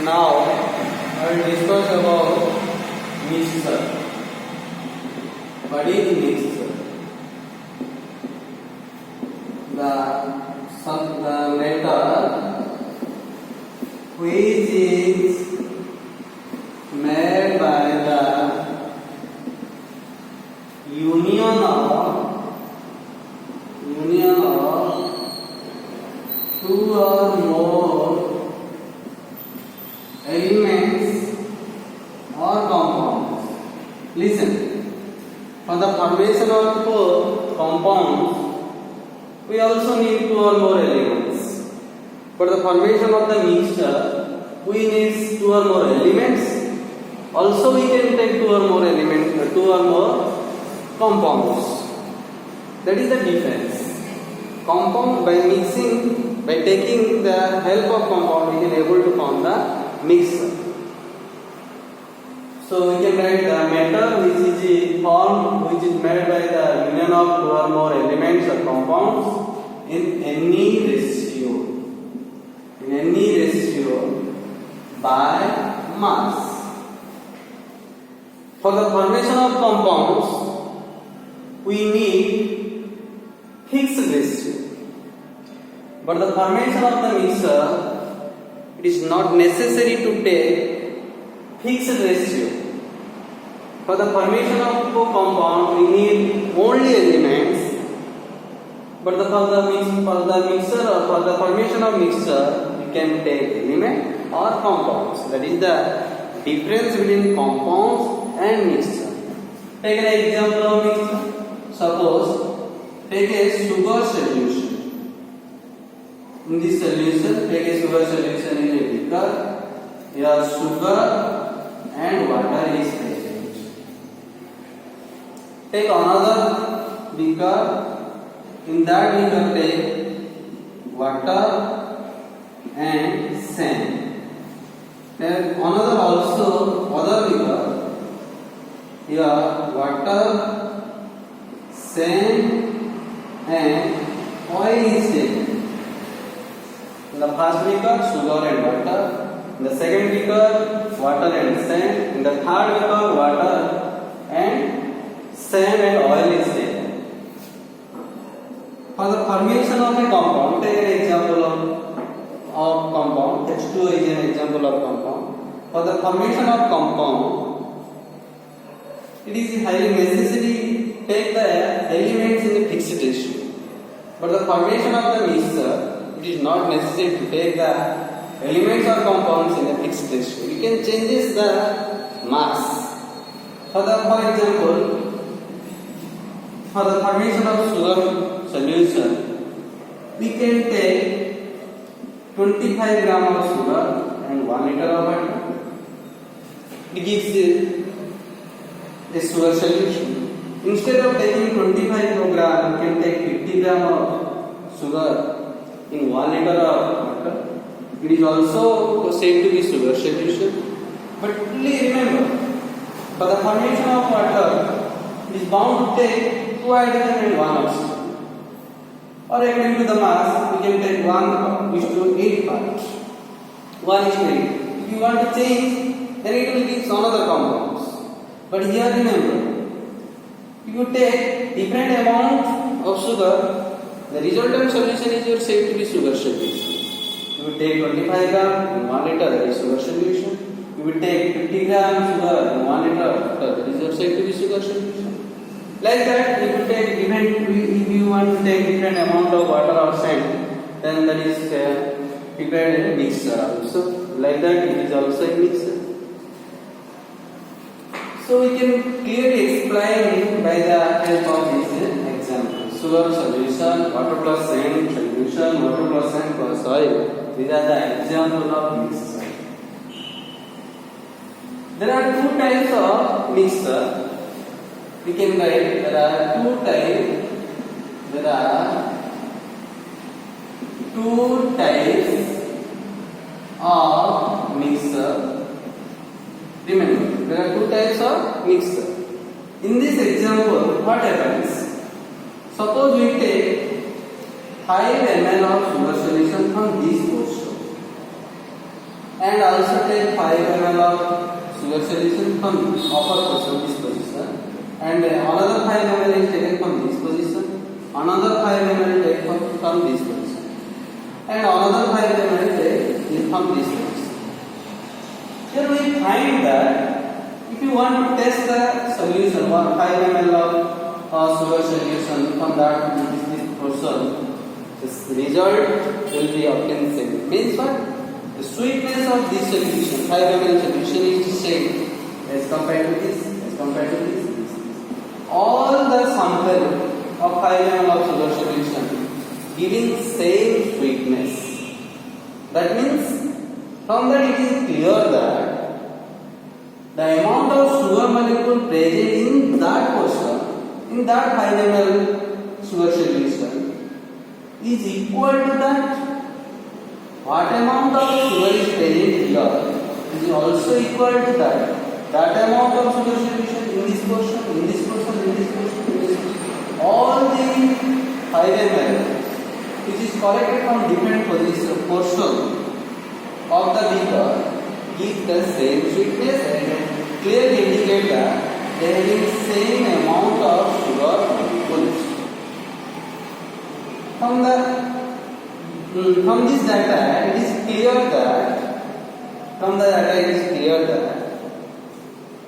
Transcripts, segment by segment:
Now I will discuss about mixture. What is mixture? The matter which is made by the union of two or more elements or compounds. Listen, for the formation of compounds, we also need two or more elements. For the formation of the mixture, we need two or more elements. Also, we can take two or more elements, two or more compounds. That is the difference. Compound, by mixing, by taking the help of compound, we can able to form the mixture. So we can write the matter which is formed, which is made by the union of two or more elements or compounds in any ratio. In any ratio by mass. For the formation of compounds, we need fixed ratio. But the formation of the mixture, it is not necessary to take fixed ratio. For the formation of compound, we need only elements. But for the mixture or for the formation of mixture, we can take element or compounds. That is the difference between compounds and mixture. Take an example of mixture. Suppose take a sugar solution. In this solution, take a sugar solution in a beaker. Here sugar and water is present. Take another beaker. In that beaker take water and sand. Then another also other beaker. Here water, sand and oil is taken. In the first beaker, sugar and water. In the second beaker, water and sand. In the third beaker, water and sand and oil is taken. For the formation of a compound, take an example of compound. H2O is an example of compound. For the formation of compound, it is highly necessary to take the elements in a fixed ratio. But the formation of the mixture, it is not necessary to take the elements or compounds in a fixed ratio. You can change the mass. For example, for the formation of sugar solution, we can take 25 gram of sugar and 1 liter of water. It gives a sugar solution. Instead of taking 25 gram, you can take 50 gram of sugar in 1 liter of water. It is also said to be sugar solution. But please remember, for the formation of water, it is bound to take 2 hydrogen and 1 oxygen. Or according to the mass, we can take 1:8 parts. 1:8. If you want to change, then it will give another compounds. But here remember, if you take different amount of sugar, the resultant solution is said to be sugar solution. You will take 25 gram in 1 liter, that is sugar solution. You will take 50 gram sugar in 1 liter, that is said to be sugar solution. Like that, if you want to take different amount of water or sand, then that is prepared in a mixture also. Like that, it is also a mixture. So we can clearly explain by the help of this example. Sugar solution, water plus sand solution, water plus sand plus oil. These are the examples of mixture. There are two types of mixture. We can write there are two types of mixture. Remember, there are two types of mixture. In this example, what happens? Suppose we take 5 ml of sugar solution from this portion. and also take 5 ml of sugar solution from upper position, this position, and another 5 ml is taken from this position, another 5 ml taken from this position, and another 5 ml taken from this position. Here we find that if you want to test the solution, 5 ml of sugar solution from that this portion, this result will be obtained same. Means what? The sweetness of this solution, 5 ml solution, is the same as compared to this, as compared to this. All the sample of 5 ml of sugar solution giving same sweetness. That means from that it is clear that the amount of sugar molecule present in that portion, in that 5 ml sugar solution, is equal to that. What amount of sugar is present here is also equal to that amount of sugar solution in this portion, in this portion, in this portion, in this portion. All the 5 ml which is collected from different portion of the beaker give the same sweetness and clearly indicate that they have the same amount of sugar molecules. From this data, it is clear that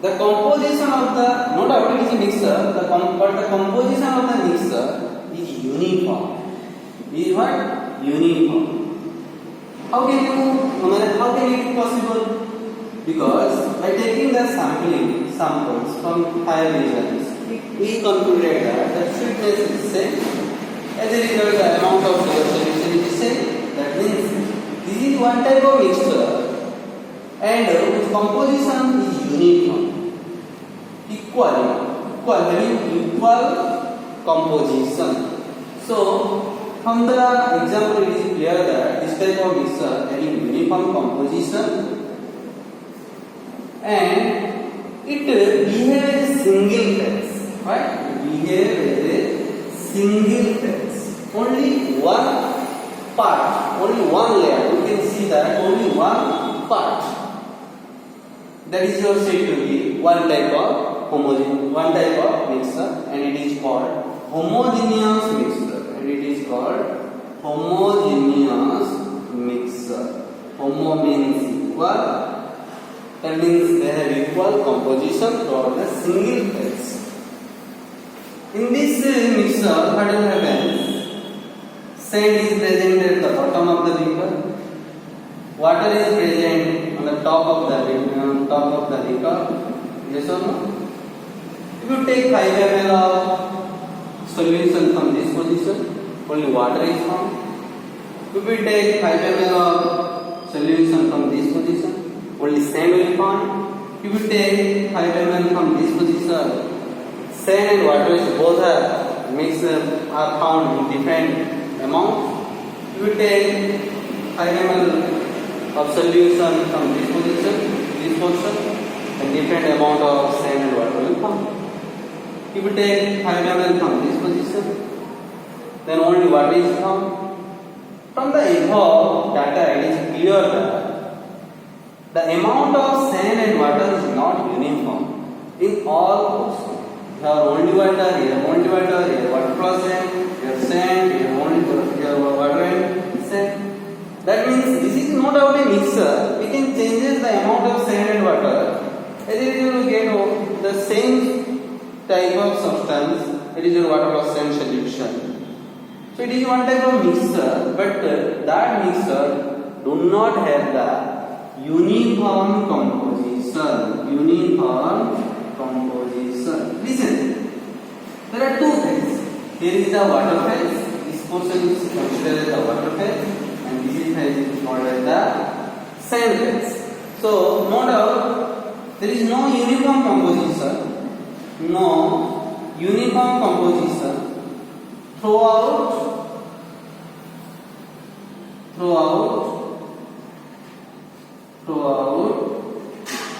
the composition of the, no doubt it is a mixture, but the composition of the mixture is uniform. Is what? Uniform. How can it be possible? Because by taking the samples from 5 regions, we concluded that the sweetness is the same. As a result, the amount of sugar solution is the same. That means this is one type of mixture and its composition is uniform, having equal composition. So, from the example, it is clear that this type of mixture having uniform composition and it behaves as a single phase. Right? It behaves as a single phase. Only one part, only one layer. You can see that only one part. That is your said to be one type of one type of mixture, and it is called homogeneous mixture. And it is called homogeneous mixture. Homo means equal. That means they have equal composition for the single phase. In this mixture, what will happen? Sand is present at the bottom of the beaker. Water is present on the top of the beaker. Yes or no? If you take 5 ml of solution from this position, only water is found. If we take 5 ml of solution from this position, only sand will be found. If you take 5 ml from this position, sand and water is both are found in different amount. If you take 5 ml of solution from this position, this portion, a different amount of sand and water will come. If you take 5 ml from this position, then only water is found. From the above data, it is clear that the amount of sand and water is not uniform in all portions. Here only water, here water plus sand, here water and sand. That means this is no doubt a mixture. We can change the amount of sand and water. As you will get the same type of substance. It is your water plus sand solution. So it is one type of mixture, but that mixture do not have the uniform composition. Listen, there are two phases. Here is the water phase. This portion is considered as the water phase, and this phase is called as the sand phase. So, no doubt, there is no uniform composition. Throughout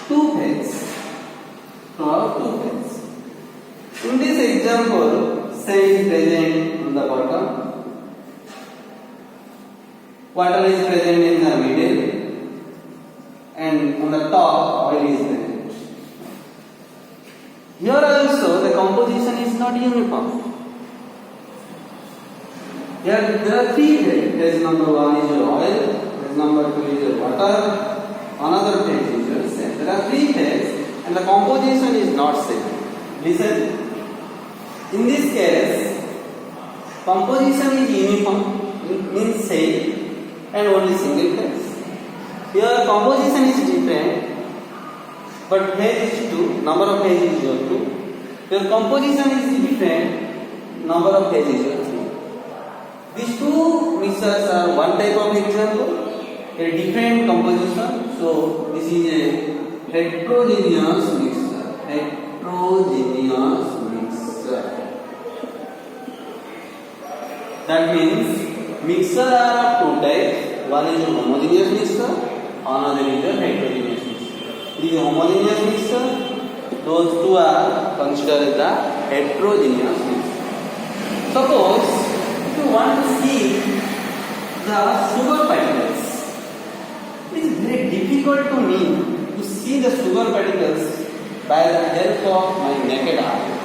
two phases. In this example, sand is present on the bottom, water is present in the middle, on the top oil is there. Here also the composition is not uniform. Here there are three phases. Phase number 1 is your oil, phase number 2 is your water, another phase is your sand. There are three phases and the composition is not same. Listen. In this case, composition is uniform, means same, and only single phase. Here composition is different, but phase is 2, number of phases is your 2. Here composition is different, number of phases is your 3. These two mixtures are one type of example, a different composition. So this is a heterogeneous mixture. Heterogeneous mixture. That means mixture are of two types. One is a homogeneous mixture, another is a heterogeneous mixture. This is a homogeneous mixture. Those two are considered the heterogeneous mixture. Suppose if you want to see the sugar particles, it is very difficult to me to see the sugar particles by the help of my naked eye.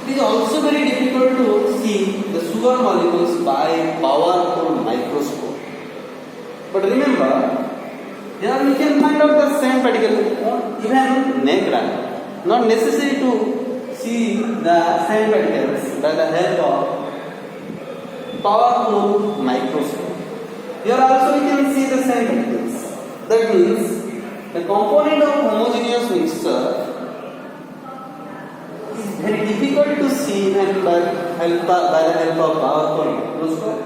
It is also very difficult to see the sugar molecules by powerful microscope. But remember, here we can find out the same particle even naked eye. Not necessary to see the same particles by the help of powerful microscope. Here also we can see the same particles. That means the component of homogeneous mixture is very difficult to see even by the help of powerful microscope.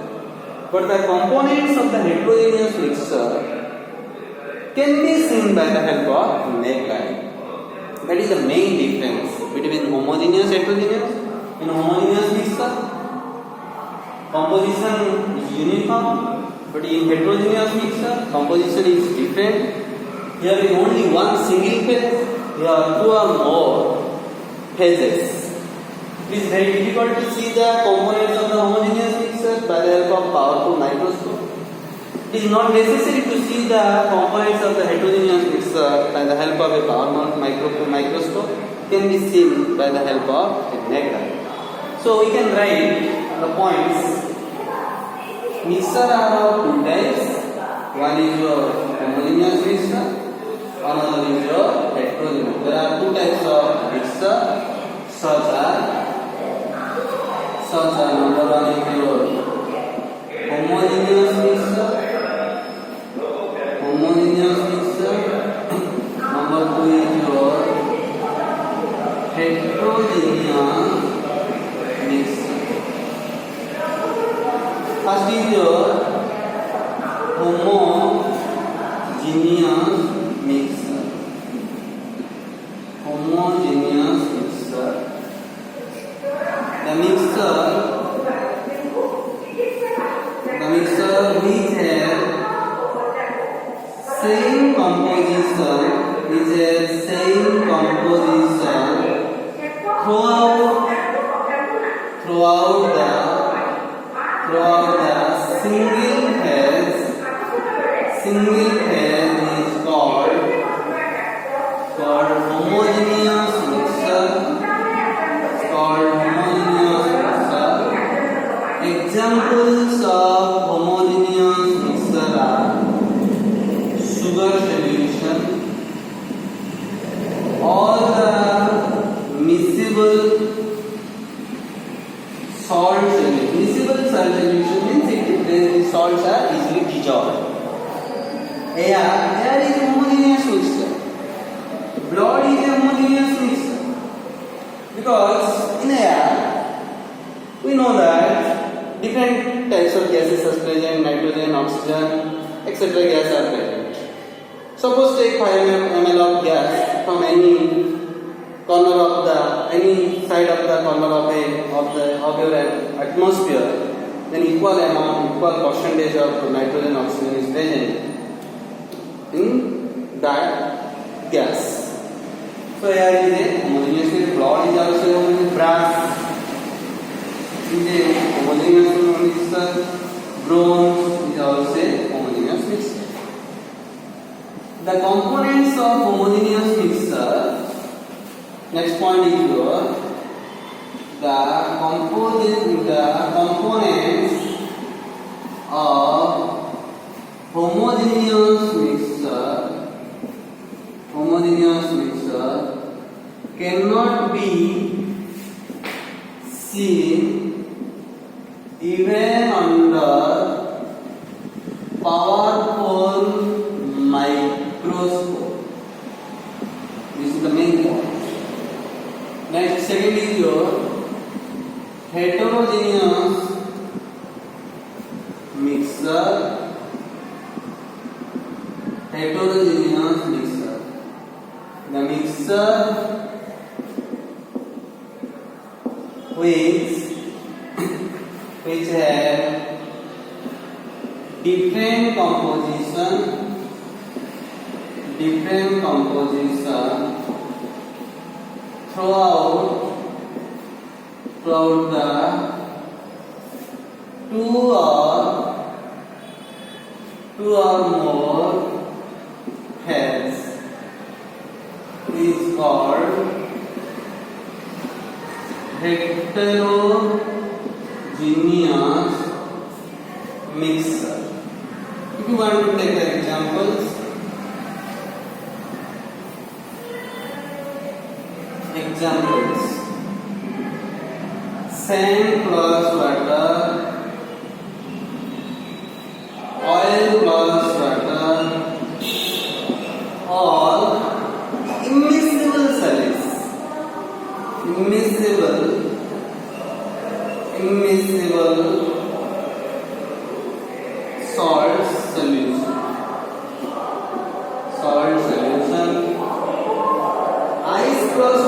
But the components of the heterogeneous mixture can be seen by the help of naked eye. That is the main difference between homogeneous and heterogeneous. In homogeneous mixture, composition is uniform, but in heterogeneous mixture, composition is different. Here is only one single phase, here are two or more phases. It is very difficult to see the components of the homogeneous mixture by the help of powerful microscope. It is not necessary to see the components of the heterogeneous mixture by the help of a powerful microscope. It can be seen by the help of a naked eye. So we can write the points. Mixture are of two types. One is your homogeneous mixture, another is your heterogeneous. There are two types of mixture. Such are number one is your homogeneous mixture. Number two is your heterogeneous mixture. First is your homogeneous mixture. Homogeneous mixture. The mixture which has same composition throughout the single phase is called homogeneous mixture. Examples of homogeneous mixture are sugar solution, all the miscible salt solution. Miscible salt solution means the salts are easily dissolved. Air is a homogeneous mixture. Blood is a homogeneous mixture. Because in air, we know that different types of gases are present, nitrogen, oxygen, etc. gas are present. Suppose take 5 ml of gas from any side of the corner of your atmosphere, then equal percentage of nitrogen, oxygen is present in that gas. So here is a homogeneous. Blood is also homogeneous. Brass is a homogeneous mixture. Bronze is also a homogeneous mixture. The components of homogeneous mixture. Next point is your the components of homogeneous mixture cannot be seen even under powerful microscope. This is the main point. Next, second is your heterogeneous mixture. The mixture which have different composition throughout the two or more heads is called heterogeneous mixture. If you want to take the examples, sand plus water, oil plus water, all immiscible solids, immiscible salt solution. Ice plus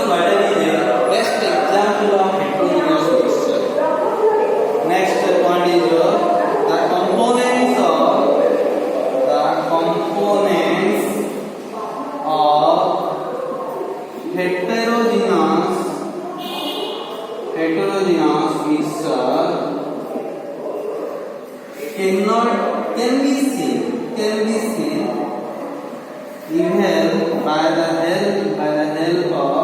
water is a best example of heterogeneous mixture. Next point is the components of heterogeneous mixture can be seen even by the help of